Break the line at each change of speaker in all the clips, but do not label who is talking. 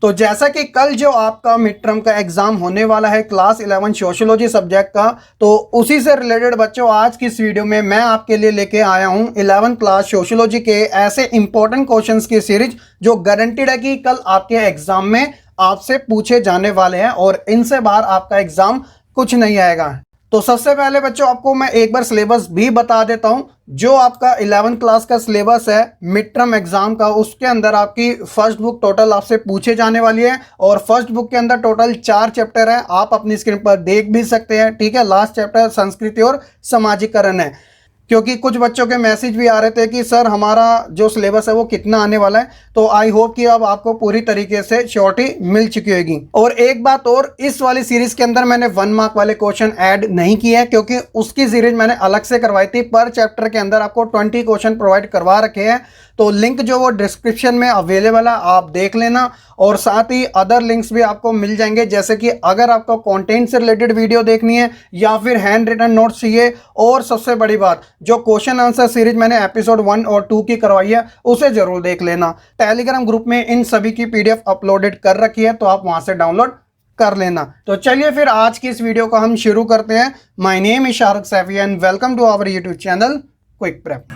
तो जैसा कि कल जो आपका मिड टर्म का एग्जाम होने वाला है क्लास 11 सोशियोलॉजी सब्जेक्ट का, तो उसी से रिलेटेड बच्चों आज की इस वीडियो में मैं आपके लिए लेके आया हूं 11th क्लास सोशियोलॉजी के ऐसे इंपॉर्टेंट क्वेश्चंस की सीरीज जो गारंटीड है कि कल आपके एग्जाम में आपसे पूछे जाने वाले हैं और इनसे बाहर आपका एग्जाम कुछ नहीं आएगा। तो सबसे पहले बच्चों आपको मैं एक बार सिलेबस भी बता देता हूं। जो आपका 11th क्लास का सिलेबस है मिड टर्म एग्जाम का, उसके अंदर आपकी फर्स्ट बुक टोटल आपसे पूछे जाने वाली है और फर्स्ट बुक के अंदर टोटल 4 चैप्टर है। आप अपनी स्क्रीन पर देख भी सकते हैं, ठीक है। लास्ट चैप्टर संस्कृति और सामाजिकरण है, क्योंकि कुछ बच्चों के मैसेज भी आ रहे थे कि सर हमारा जो सिलेबस है वो कितना आने वाला है। तो आई होप कि अब आपको पूरी तरीके से श्योरिटी मिल चुकी होगी। और एक बात और, इस वाली सीरीज के अंदर मैंने 1 मार्क वाले क्वेश्चन ऐड नहीं किए हैं, क्योंकि उसकी सीरीज मैंने अलग से करवाई थी। पर चैप्टर के अंदर आपको 20 क्वेश्चन प्रोवाइड करवा रखे हैं, तो लिंक जो वो डिस्क्रिप्शन में अवेलेबल है, आप देख लेना। और साथ ही अदर लिंक्स भी आपको मिल जाएंगे, जैसे कि अगर आपको कंटेंट से रिलेटेड वीडियो देखनी है या फिर हैंड रिटन नोट्स चाहिए। और सबसे बड़ी बात, जो क्वेश्चन आंसर सीरीज मैंने एपिसोड 1 और 2 की करवाई है उसे जरूर देख लेना। टेलीग्राम ग्रुप में इन सभी की पीडीएफ अपलोडेड कर रखी है, तो आप वहां से डाउनलोड कर लेना। तो चलिए फिर आज की इस वीडियो को हम शुरू करते हैं। My name is Shahrukh Saifi and welcome to our YouTube channel Quick Prep.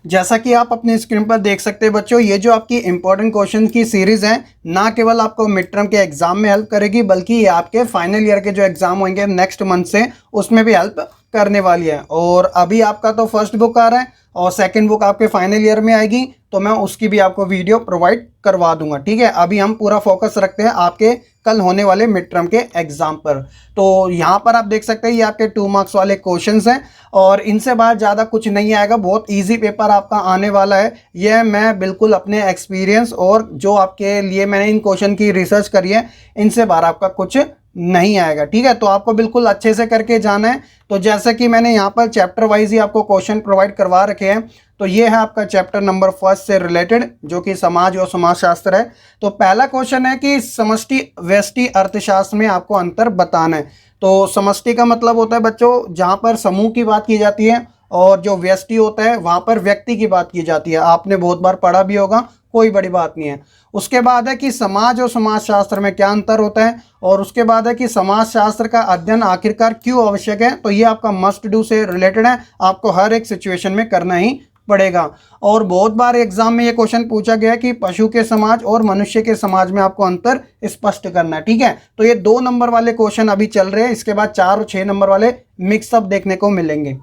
जैसा कि आप अपनी स्क्रीन पर देख सकते हैं बच्चों, ये जो आपकी इंपॉर्टेंट क्वेश्चन की सीरीज है ना केवल आपको मिड टर्म के एग्जाम में हेल्प करेगी, बल्कि ये आपके फाइनल ईयर के जो एग्जाम होंगे नेक्स्ट मंथ से, उसमें भी हेल्प करने वाली है। और अभी आपका तो फर्स्ट बुक आ रहा है और सेकंड बुक आपके फाइनल ईयर में आएगी, तो मैं उसकी भी आपको वीडियो प्रोवाइड करवा दूंगा, ठीक है। अभी हम पूरा फोकस रखते हैं आपके कल होने वाले मिड टर्म के एग्जाम पर। तो यहाँ पर आप देख सकते हैं ये आपके 2 मार्क्स वाले क्वेश्चंस हैं और इनसे बाहर ज़्यादा कुछ नहीं आएगा। बहुत इजी पेपर आपका आने वाला है। यह मैं बिल्कुल अपने एक्सपीरियंस और जो आपके लिए मैंने इन क्वेश्चन की रिसर्च करी है, इनसे बाहर आपका कुछ नहीं आएगा, ठीक है। तो आपको बिल्कुल अच्छे से करके जाना है। तो जैसे कि मैंने यहाँ पर चैप्टर वाइज ही आपको क्वेश्चन प्रोवाइड करवा रखे हैं। तो ये है आपका चैप्टर नंबर 1 से रिलेटेड, जो कि समाज और समाजशास्त्र है। तो पहला क्वेश्चन है कि समष्टि व्यष्टि अर्थशास्त्र में आपको अंतर बताना है। तो समष्टि का मतलब होता है बच्चों जहाँ पर समूह की बात की जाती है, और जो व्यष्टि होता है वहाँ पर व्यक्ति की बात की जाती है। आपने बहुत बार पढ़ा भी होगा, कोई बड़ी बात नहीं है। उसके बाद है कि समाज और समाजशास्त्र में क्या अंतर होता है, और उसके बाद है कि समाजशास्त्र का अध्ययन आखिरकार क्यों आवश्यक है। तो ये आपका मस्ट डू से रिलेटेड है, आपको हर एक सिचुएशन में करना ही पड़ेगा। और बहुत बार एग्जाम में ये क्वेश्चन पूछा गया कि पशु के समाज और मनुष्य के समाज में आपको अंतर स्पष्ट करना है, ठीक है। तो ये 2 नंबर वाले क्वेश्चन अभी चल रहे हैं, इसके बाद 4 और 6 नंबर वाले मिक्सअप देखने को मिलेंगे।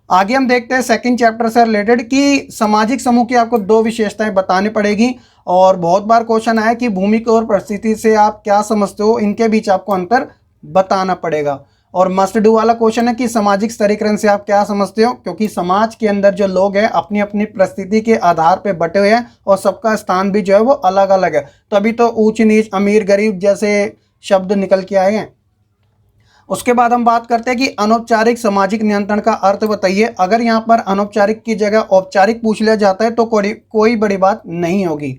आगे हम देखते हैं सेकंड चैप्टर से रिलेटेड कि सामाजिक समूह की आपको 2 विशेषताएं बतानी पड़ेगी। और बहुत बार क्वेश्चन आया कि भूमि और परिस्थिति से आप क्या समझते हो, इनके बीच आपको अंतर बताना पड़ेगा। और मस्ट डू वाला क्वेश्चन है कि सामाजिक स्तरीकरण से आप क्या समझते हो, क्योंकि समाज के अंदर जो लोग हैं अपनी अपनी परिस्थिति के आधार पे बटे हुए हैं और सबका स्थान भी जो है वो अलग अलग है। तभी तो ऊंच नीच अमीर गरीब जैसे शब्द निकल के आए हैं। उसके बाद हम बात करते हैं कि अनौपचारिक सामाजिक नियंत्रण का अर्थ बताइए। अगर यहाँ पर अनौपचारिक की जगह औपचारिक पूछ लिया जाता है तो कोई बड़ी बात नहीं होगी।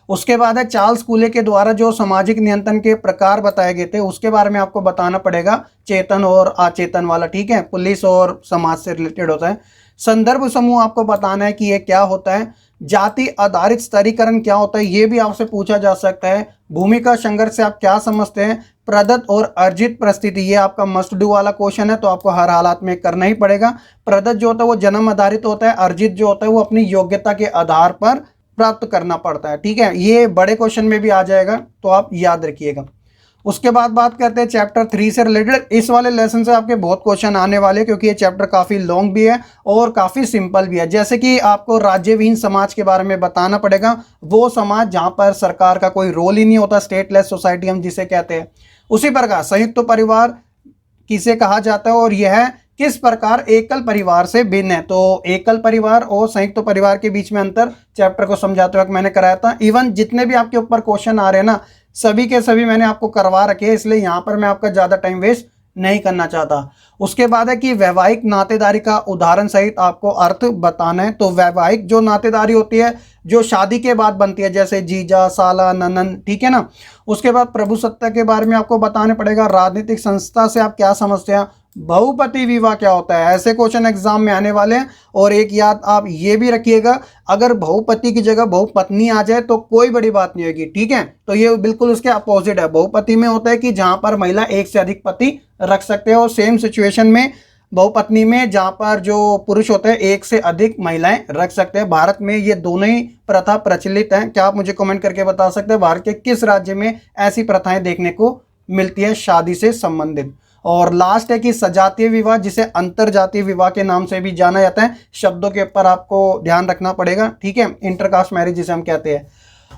उसके बाद है चार्ल्स कूले के द्वारा जो सामाजिक नियंत्रण के प्रकार बताए गए थे, उसके बारे में आपको बताना पड़ेगा, चेतन और अचेतन वाला, ठीक है। पुलिस और समाज से रिलेटेड होता है। संदर्भ समूह आपको बताना है कि ये क्या होता है। जाति आधारित स्तरीकरण क्या होता है, ये भी आपसे पूछा जा सकता है। भूमिका संघर्ष से आप क्या समझते हैं। प्रदत्त और अर्जित परिस्थिति, ये आपका मस्ट डू वाला क्वेश्चन है, तो आपको हर हालात में करना ही पड़ेगा। प्रदत्त जो होता है वो जन्म आधारित होता है, अर्जित जो होता है वो अपनी योग्यता के आधार पर प्राप्त करना पड़ता है, ठीक है। ये बड़े क्वेश्चन में भी आ जाएगा, तो आप याद रखिएगा। उसके बाद बात करते हैं चैप्टर 3 से रिलेटेड। इस वाले लेसन से आपके बहुत क्वेश्चन आने वाले हैं, क्योंकि ये चैप्टर काफ़ी लॉन्ग भी है और काफ़ी सिंपल भी है। जैसे कि आपको राज्यविहीन समाज के बारे में बताना पड़ेगा, वो समाज जहाँ पर सरकार का कोई रोल ही नहीं होता, स्टेटलेस सोसाइटी हम जिसे कहते हैं। उसी प्रकार संयुक्त परिवार किसे कहा जाता है और यह किस प्रकार एकल परिवार से भिन्न है। तो एकल परिवार और संयुक्त परिवार के बीच में अंतर चैप्टर को समझाते वक्त मैंने कराया था। इवन जितने भी आपके ऊपर क्वेश्चन आ रहे हैं ना, सभी के सभी मैंने आपको करवा रखे हैं, इसलिए यहाँ पर मैं आपका ज़्यादा टाइम वेस्ट नहीं करना चाहता। उसके बाद है कि वैवाहिक नातेदारी का उदाहरण सहित आपको अर्थ बताना है। तो वैवाहिक जो नातेदारी होती है जो शादी के बाद बनती है, जैसे जीजा साला ननन, ठीक है ना। उसके बाद प्रभुसत्ता के बारे में आपको बताने पड़ेगा। राजनीतिक संस्था से आप क्या समझते हैं, बहुपति विवाह क्या होता है, ऐसे क्वेश्चन एग्जाम में आने वाले हैं। और एक याद आप ये भी रखिएगा, अगर बहुपति की जगह बहुपत्नी आ जाए तो कोई बड़ी बात नहीं होगी, ठीक है। तो ये बिल्कुल उसके अपोजिट है। बहुपति में होता है कि जहां पर महिला एक से अधिक पति रख सकते हैं, और सेम सिचुएशन में बहुपत्नी में जहां पर जो पुरुष होते हैं एक से अधिक महिलाएं रख सकते हैं। भारत में ये दोनों ही प्रथा प्रचलित हैं। क्या आप मुझे कमेंट करके बता सकते हैं भारत के किस राज्य में ऐसी प्रथाएं देखने को मिलती है शादी से संबंधित। और लास्ट है कि सजातीय विवाह, जिसे अंतरजातीय विवाह के नाम से भी जाना जाता है। शब्दों के ऊपर आपको ध्यान रखना पड़ेगा, ठीक है। इंटरकास्ट मैरिज जिसे हम कहते हैं।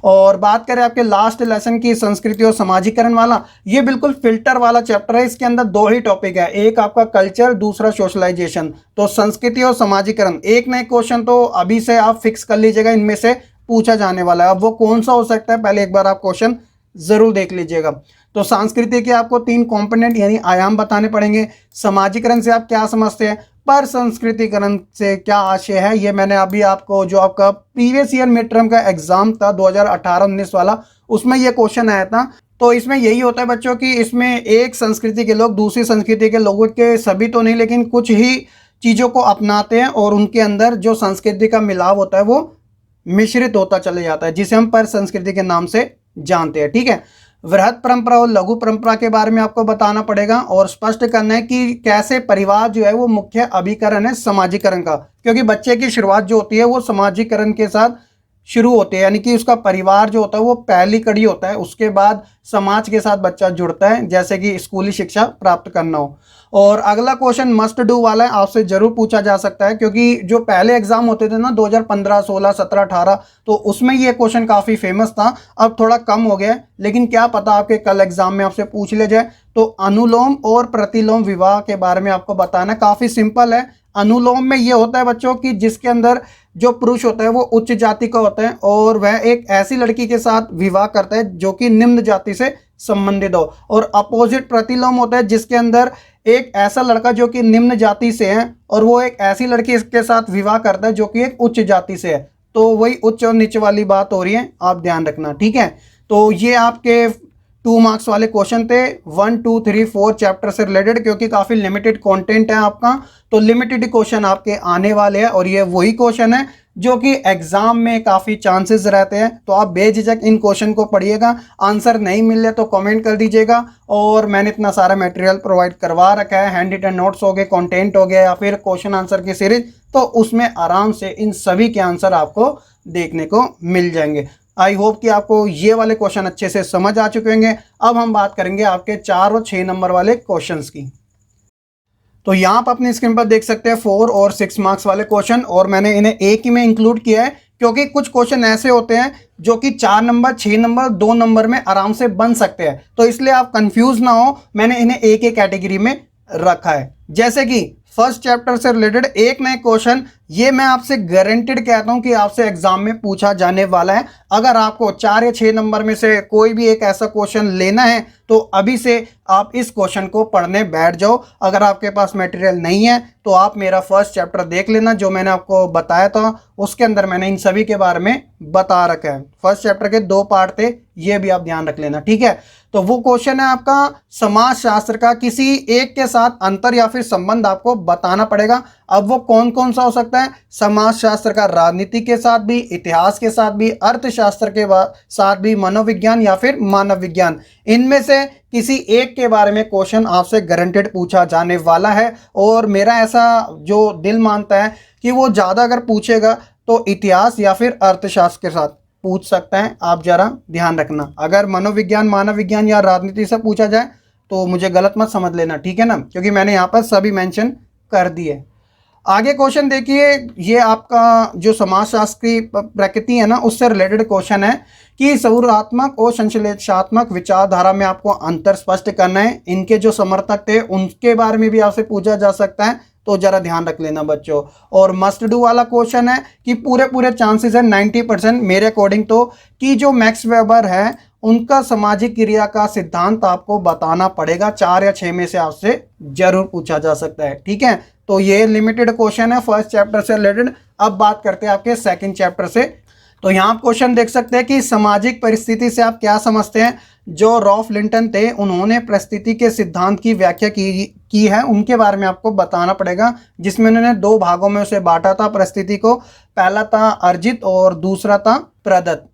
और बात करें आपके लास्ट लेसन की, संस्कृति और समाजीकरण वाला, ये बिल्कुल फिल्टर वाला चैप्टर है। इसके अंदर दो ही टॉपिक है, एक आपका कल्चर, दूसरा सोशलाइजेशन। तो संस्कृति और समाजीकरण एक नए क्वेश्चन तो अभी से आप फिक्स कर लीजिएगा, इनमें से पूछा जाने वाला है। अब वो कौन सा हो सकता है, पहले एक बार आप क्वेश्चन जरूर देख लीजिएगा। तो संस्कृति के आपको 3 कंपोनेंट यानी आयाम बताने पड़ेंगे। समाजीकरण से आप क्या समझते हैं, पर संस्कृतिकरण से क्या आशय है, ये मैंने अभी आपको जो आपका प्रीवियस ईयर मिड टर्म का एग्जाम था 2018-19 वाला, उसमें ये क्वेश्चन आया था। तो इसमें यही होता है बच्चों की, इसमें एक संस्कृति के लोग दूसरी संस्कृति के लोगों के, सभी तो नहीं लेकिन कुछ ही चीज़ों को अपनाते हैं, और उनके अंदर जो संस्कृति का मिलाव होता है वो मिश्रित होता चले जाता है, जिसे हम पर संस्कृति के नाम से जानते हैं, ठीक है। वृहद परंपरा और लघु परंपरा के बारे में आपको बताना पड़ेगा, और स्पष्ट करना है कि कैसे परिवार जो है वो मुख्य अभिकरण है समाजीकरण का, क्योंकि बच्चे की शुरुआत जो होती है वो समाजीकरण के साथ शुरू होती है, यानी कि उसका परिवार जो होता है वो पहली कड़ी होता है। उसके बाद समाज के साथ बच्चा जुड़ता है, जैसे कि स्कूली शिक्षा प्राप्त करना हो। और अगला क्वेश्चन मस्ट डू वाला है, आपसे जरूर पूछा जा सकता है, क्योंकि जो पहले एग्जाम होते थे ना 2015, 16, 17, 18, तो उसमें ये क्वेश्चन काफ़ी फेमस था। अब थोड़ा कम हो गया है, लेकिन क्या पता आपके कल एग्जाम में आपसे पूछ ले जाए। तो अनुलोम और प्रतिलोम विवाह के बारे में आपको बताना, काफ़ी सिंपल है। अनुलोम में ये होता है बच्चों की जिसके अंदर जो पुरुष होता है वो उच्च जाति का होता है, और वह एक ऐसी लड़की के साथ विवाह करता है जो कि निम्न जाति से संबंधित हो। और अपोजिट प्रतिलोम होता है जिसके अंदर एक ऐसा लड़का जो कि निम्न जाति से है, और वो एक ऐसी लड़की के साथ विवाह करता है जो कि एक उच्च जाति से है। तो वही उच्च और नीचे वाली बात हो रही है, आप ध्यान रखना, ठीक है। तो ये आपके 2 मार्क्स वाले क्वेश्चन थे 1, 2, 3, 4 चैप्टर से रिलेटेड, क्योंकि काफ़ी लिमिटेड कंटेंट है आपका, तो लिमिटेड क्वेश्चन आपके आने वाले हैं। और ये वही क्वेश्चन है जो कि एग्जाम में काफ़ी चांसेस रहते हैं। तो आप बेझिझक इन क्वेश्चन को पढ़िएगा। आंसर नहीं मिले तो कमेंट कर दीजिएगा। और मैंने इतना सारा मटेरियल प्रोवाइड करवा रखा है, हैंड रिटन नोट्स हो गए, कंटेंट हो गया, या फिर क्वेश्चन आंसर की सीरीज, तो उसमें आराम से इन सभी के आंसर आपको देखने को मिल जाएंगे। आई होप कि आपको ये वाले क्वेश्चन अच्छे से समझ आ चुके होंगे। अब हम बात करेंगे आपके 4 और 6 नंबर वाले क्वेश्चंस की। तो यहाँ पर अपनी स्क्रीन पर देख सकते हैं 4 और 6 मार्क्स वाले क्वेश्चन, और मैंने इन्हें एक ही में इंक्लूड किया है, क्योंकि कुछ क्वेश्चन ऐसे होते हैं जो कि 4 नंबर, 6 नंबर, 2 नंबर में आराम से बन सकते हैं। तो इसलिए आप कंफ्यूज ना हो, मैंने इन्हें एक एक कैटेगरी में रखा है। जैसे कि फर्स्ट चैप्टर से रिलेटेड एक नए क्वेश्चन, ये मैं आपसे गारंटेड कहता हूं कि आपसे एग्जाम में पूछा जाने वाला है। अगर आपको 4 या 6 नंबर में से कोई भी एक ऐसा क्वेश्चन लेना है तो अभी से आप इस क्वेश्चन को पढ़ने बैठ जाओ। अगर आपके पास मटेरियल नहीं है तो आप मेरा फर्स्ट चैप्टर देख लेना, जो मैंने आपको बताया था उसके अंदर मैंने इन सभी के बारे में बता रखा है। फर्स्ट चैप्टर के 2 पार्ट थे, ये भी आप ध्यान रख लेना, ठीक है। तो वो क्वेश्चन है आपका समाज शास्त्र का किसी एक के साथ अंतर या फिर संबंध आपको बताना पड़ेगा। अब वो कौन कौन सा हो सकता है, समाज शास्त्र का राजनीति के साथ भी, इतिहास के साथ भी, अर्थशास्त्र के साथ भी, मनोविज्ञान या फिर मानव विज्ञान, इनमें से किसी एक के बारे में क्वेश्चन आपसे गारंटेड पूछा जाने वाला है। और मेरा ऐसा जो दिल मानता है कि वो ज़्यादा अगर पूछेगा तो इतिहास या फिर अर्थशास्त्र के साथ पूछ सकता है। आप जरा ध्यान रखना, अगर मनोविज्ञान, मानव विज्ञान या राजनीति से पूछा जाए तो मुझे गलत मत समझ लेना, ठीक है ना, क्योंकि मैंने यहाँ पर सभी मेंशन कर दिए। आगे क्वेश्चन देखिए, ये आपका जो समाजशास्त्र की प्रकृति है ना उससे रिलेटेड क्वेश्चन है कि सौरात्मक और संश्लेषणात्मक विचारधारा में आपको अंतर स्पष्ट करना है। इनके जो समर्थक थे उनके बारे में भी आपसे पूछा जा सकता है, तो जरा ध्यान रख लेना बच्चों। और मस्ट डू वाला क्वेश्चन है कि पूरे चांसेस है 90% मेरे अकॉर्डिंग तो, कि जो मैक्स वेबर है उनका सामाजिक क्रिया का सिद्धांत आपको बताना पड़ेगा। 4 या 6 में से आपसे जरूर पूछा जा सकता है, ठीक है। तो ये लिमिटेड क्वेश्चन है फर्स्ट चैप्टर से रिलेटेड। अब बात करते हैं आपके सेकंड चैप्टर से। तो यहाँ आप क्वेश्चन देख सकते हैं कि सामाजिक परिस्थिति से आप क्या समझते हैं। जो रॉल्फ लिंटन थे उन्होंने परिस्थिति के सिद्धांत की व्याख्या की है, उनके बारे में आपको बताना पड़ेगा, जिसमें उन्होंने दो भागों में उसे बांटा था परिस्थिति को। पहला था अर्जित और दूसरा था प्रदत्त।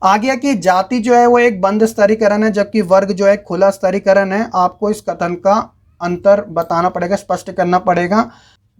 आ गया कि जाति जो है वो एक बंद स्तरीकरण है, जबकि वर्ग जो है खुला स्तरीकरण है। आपको इस कथन का अंतर बताना पड़ेगा, स्पष्ट करना पड़ेगा।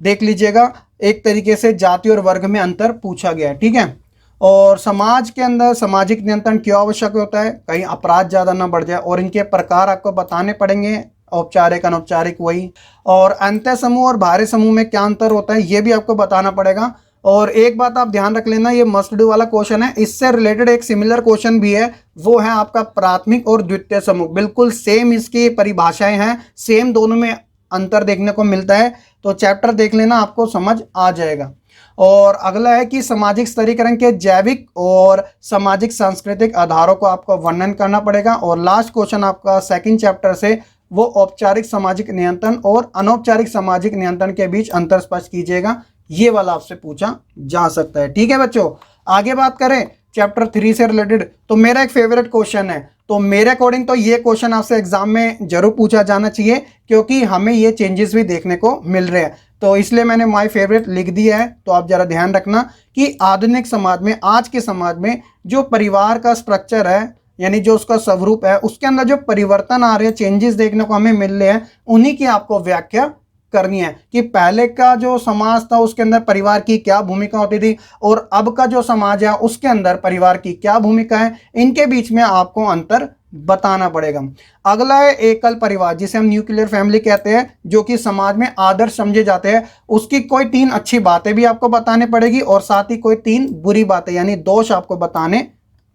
देख लीजिएगा, एक तरीके से जाति और वर्ग में अंतर पूछा गया है, ठीक है। और समाज के अंदर सामाजिक नियंत्रण क्यों आवश्यक होता है, कहीं अपराध ज़्यादा ना बढ़ जाए, और इनके प्रकार आपको बताने पड़ेंगे, औपचारिक अनौपचारिक वही। और अंत्य समूह और बाहरी समूह में क्या अंतर होता है ये भी आपको बताना पड़ेगा। और एक बात आप ध्यान रख लेना, ये मस्ट डू वाला क्वेश्चन है, इससे रिलेटेड एक सिमिलर क्वेश्चन भी है, वो है आपका प्राथमिक और द्वितीय समूह। बिल्कुल सेम इसकी परिभाषाएं हैं, सेम, दोनों में अंतर देखने को मिलता है। तो चैप्टर देख लेना, आपको समझ आ जाएगा। और अगला है कि सामाजिक स्तरीकरण के जैविक और सामाजिक सांस्कृतिक आधारों को आपको वर्णन करना पड़ेगा। और लास्ट क्वेश्चन आपका सेकंड चैप्टर से, वो औपचारिक सामाजिक नियंत्रण और अनौपचारिक सामाजिक नियंत्रण के बीच अंतर स्पष्ट कीजिएगा। ये वाला आपसे पूछा जा सकता है, ठीक है बच्चों। आगे बात करें चैप्टर 3 से रिलेटेड, तो मेरा एक फेवरेट क्वेश्चन है, तो मेरे अकॉर्डिंग तो ये क्वेश्चन आपसे एग्जाम में जरूर पूछा जाना चाहिए, क्योंकि हमें ये चेंजेस भी देखने को मिल रहे हैं, तो इसलिए मैंने माय फेवरेट लिख दिया है। तो आप जरा ध्यान रखना कि आधुनिक समाज में, आज के समाज में जो परिवार का स्ट्रक्चर है, यानी जो उसका स्वरूप है, उसके अंदर जो परिवर्तन आ रहे हैं, चेंजेस देखने को हमें मिल रहे हैं, उन्हीं की आपको व्याख्या करनी है कि पहले का जो समाज था उसके अंदर परिवार की क्या भूमिका होती थी, और अब का जो समाज है उसके अंदर परिवार की क्या भूमिका है, इनके बीच में आपको अंतर बताना पड़ेगा। अगला है एकल परिवार, जिसे हम न्यूक्लियर फैमिली कहते हैं, जो कि समाज में आदर्श समझे जाते हैं। उसकी कोई 3 अच्छी बातें भी आपको बताने पड़ेगी, और साथ ही कोई 3 बुरी बातें यानी दोष आपको बताने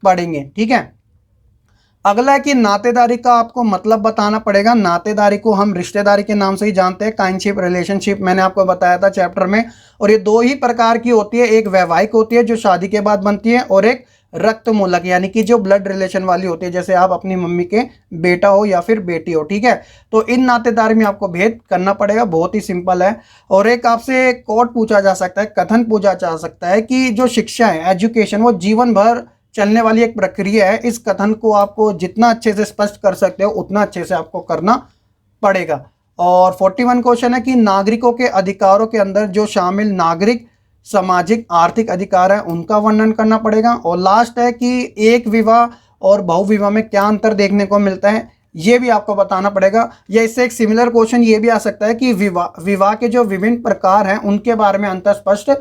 पड़ेंगे, ठीक है। अगला है कि नातेदारी का आपको मतलब बताना पड़ेगा। नातेदारी को हम रिश्तेदारी के नाम से ही जानते हैं, काइंडशिप, रिलेशनशिप, मैंने आपको बताया था चैप्टर में। और ये 2 ही प्रकार की होती है, एक वैवाहिक होती है जो शादी के बाद बनती है, और एक रक्त मूलक यानी कि जो ब्लड रिलेशन वाली होती है, जैसे आप अपनी मम्मी के बेटा हो या फिर बेटी हो, ठीक है। तो इन नातेदारी में आपको भेद करना पड़ेगा, बहुत ही सिंपल है। और एक आपसे कोट पूछा जा सकता है, कथन पूछा जा सकता है कि जो शिक्षा है, एजुकेशन, वो जीवन भर चलने वाली एक प्रक्रिया है। इस कथन को आपको जितना अच्छे से स्पष्ट कर सकते हो उतना अच्छे से आपको करना पड़ेगा। और 41 क्वेश्चन है कि नागरिकों के अधिकारों के अंदर जो शामिल नागरिक, सामाजिक, आर्थिक अधिकार है, उनका वर्णन करना पड़ेगा। और लास्ट है कि एक विवाह और बहुविवाह में क्या अंतर देखने को मिलता है, ये भी आपको बताना पड़ेगा। या इससे एक सिमिलर क्वेश्चन ये भी आ सकता है कि विवाह के जो विभिन्न प्रकार हैं उनके बारे में अंतर स्पष्ट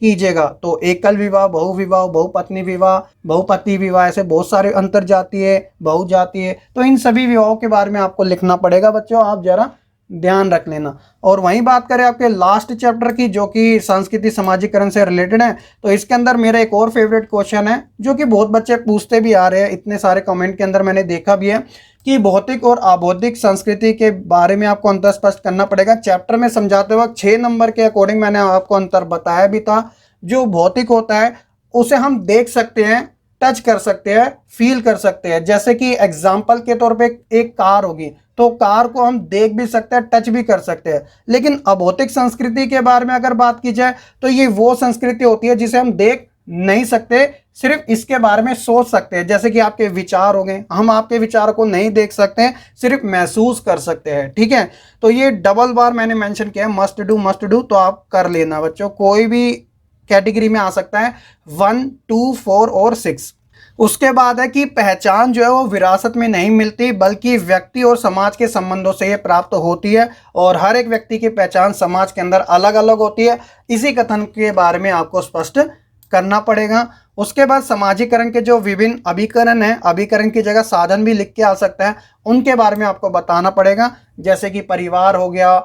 कीजिएगा। तो एकल विवाह, बहुविवाह, बहुपत्नी विवाह, बहुपति विवाह, ऐसे बहुत सारे अंतर जातीय, बहुजातीय, तो इन सभी विवाहों के बारे में आपको लिखना पड़ेगा बच्चों, आप जरा ध्यान रख लेना। और वहीं बात करें आपके लास्ट चैप्टर की, जो कि सांस्कृतिक समाजीकरण से रिलेटेड है, तो इसके अंदर मेरा एक और फेवरेट क्वेश्चन है, जो कि बहुत बच्चे पूछते भी आ रहे हैं, इतने सारे कमेंट के अंदर मैंने देखा भी है, कि भौतिक और अभौतिक संस्कृति के बारे में आपको अंतर स्पष्ट करना पड़ेगा। चैप्टर में समझाते वक्त 6 नंबर के अकॉर्डिंग मैंने आपको अंतर बताया भी था। जो भौतिक होता है उसे हम देख सकते हैं, टच कर सकते हैं, फील कर सकते हैं। जैसे कि एग्जाम्पल के तौर पे एक कार होगी, तो कार को हम देख भी सकते हैं, टच भी कर सकते हैं। लेकिन अभौतिक संस्कृति के बारे में अगर बात की जाए, तो ये वो संस्कृति होती है जिसे हम देख नहीं सकते, सिर्फ इसके बारे में सोच सकते हैं। जैसे कि आपके विचार हो गए, हम आपके विचार को नहीं देख सकते हैं, सिर्फ महसूस कर सकते हैं, ठीक है। तो ये डबल बार मैंने मेंशन किया है, मस्ट डू, तो आप कर लेना बच्चों। कोई भी कैटेगरी में आ सकता है, 1, 2, 4 और 6। उसके बाद है कि पहचान जो है वो विरासत में नहीं मिलती, बल्कि व्यक्ति और समाज के संबंधों से ये प्राप्त होती है, और हर एक व्यक्ति की पहचान समाज के अंदर अलग अलग होती है। इसी कथन के बारे में आपको स्पष्ट करना पड़ेगा। उसके बाद समाजीकरण के जो विभिन्न अभिकरण हैं, अभिकरण की जगह साधन भी लिख के आ सकता है, उनके बारे में आपको बताना पड़ेगा। जैसे कि परिवार हो गया,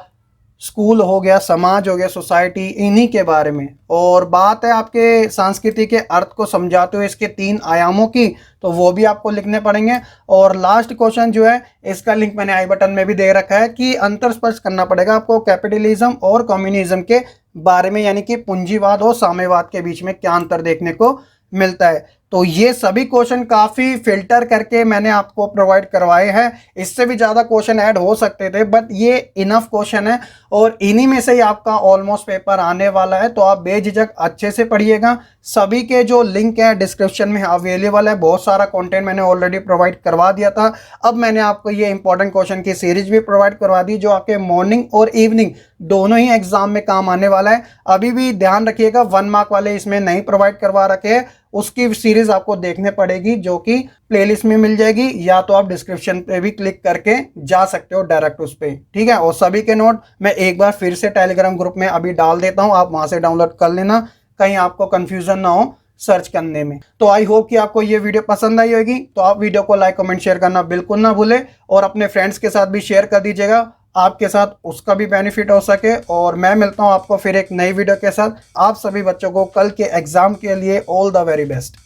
स्कूल हो गया, समाज हो गया, सोसाइटी, इन्हीं के बारे में। और बात है आपके संस्कृति के अर्थ को समझाते हुए इसके 3 आयामों की, तो वो भी आपको लिखने पड़ेंगे। और लास्ट क्वेश्चन जो है, इसका लिंक मैंने आई बटन में भी दे रखा है, कि अंतर स्पष्ट करना पड़ेगा आपको कैपिटलिज्म और कम्युनिज्म के बारे में, यानी कि पूंजीवाद और साम्यवाद के बीच में क्या अंतर देखने को मिलता है। तो तो ये सभी क्वेश्चन काफी फिल्टर करके मैंने आपको प्रोवाइड करवाए हैं। इससे भी ज्यादा क्वेश्चन ऐड हो सकते थे, बट ये इनफ क्वेश्चन है और इन्हीं में से ही आपका ऑलमोस्ट पेपर आने वाला है। तो आप बेझिझक अच्छे से पढ़िएगा। सभी के जो लिंक है डिस्क्रिप्शन में अवेलेबल है। बहुत सारा कंटेंट मैंने ऑलरेडी प्रोवाइड करवा दिया था। अब मैंने आपको ये इंपॉर्टेंट क्वेश्चन की सीरीज भी प्रोवाइड करवा दी, जो आपके मॉर्निंग और इवनिंग दोनों ही एग्जाम में काम आने वाला है। अभी भी ध्यान रखिएगा, 1 मार्क वाले इसमें नहीं प्रोवाइड करवा रखे हैं, उसकी सीरीज आपको देखने पड़ेगी, जो कि प्लेलिस्ट में मिल जाएगी, या तो आप डिस्क्रिप्शन पे भी क्लिक करके जा सकते हो डायरेक्ट उस पे, ठीक है। और सभी के नोट मैं एक बार फिर से टेलीग्राम ग्रुप में अभी डाल देता हूं, आप वहां से डाउनलोड कर लेना, कहीं आपको कंफ्यूजन ना हो सर्च करने में। तो आई होप कि आपको ये वीडियो पसंद आई होगी। तो आप वीडियो को लाइक कमेंट शेयर करना बिल्कुल ना भूले, और अपने फ्रेंड्स के साथ भी शेयर कर दीजिएगा, आपके साथ उसका भी बेनिफिट हो सके। और मैं मिलता हूं आपको फिर एक नई वीडियो के साथ। आप सभी बच्चों को कल के एग्जाम के लिए ऑल द वेरी बेस्ट।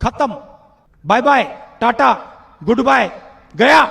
खत्म, bye bye, ta-ta, goodbye, गया।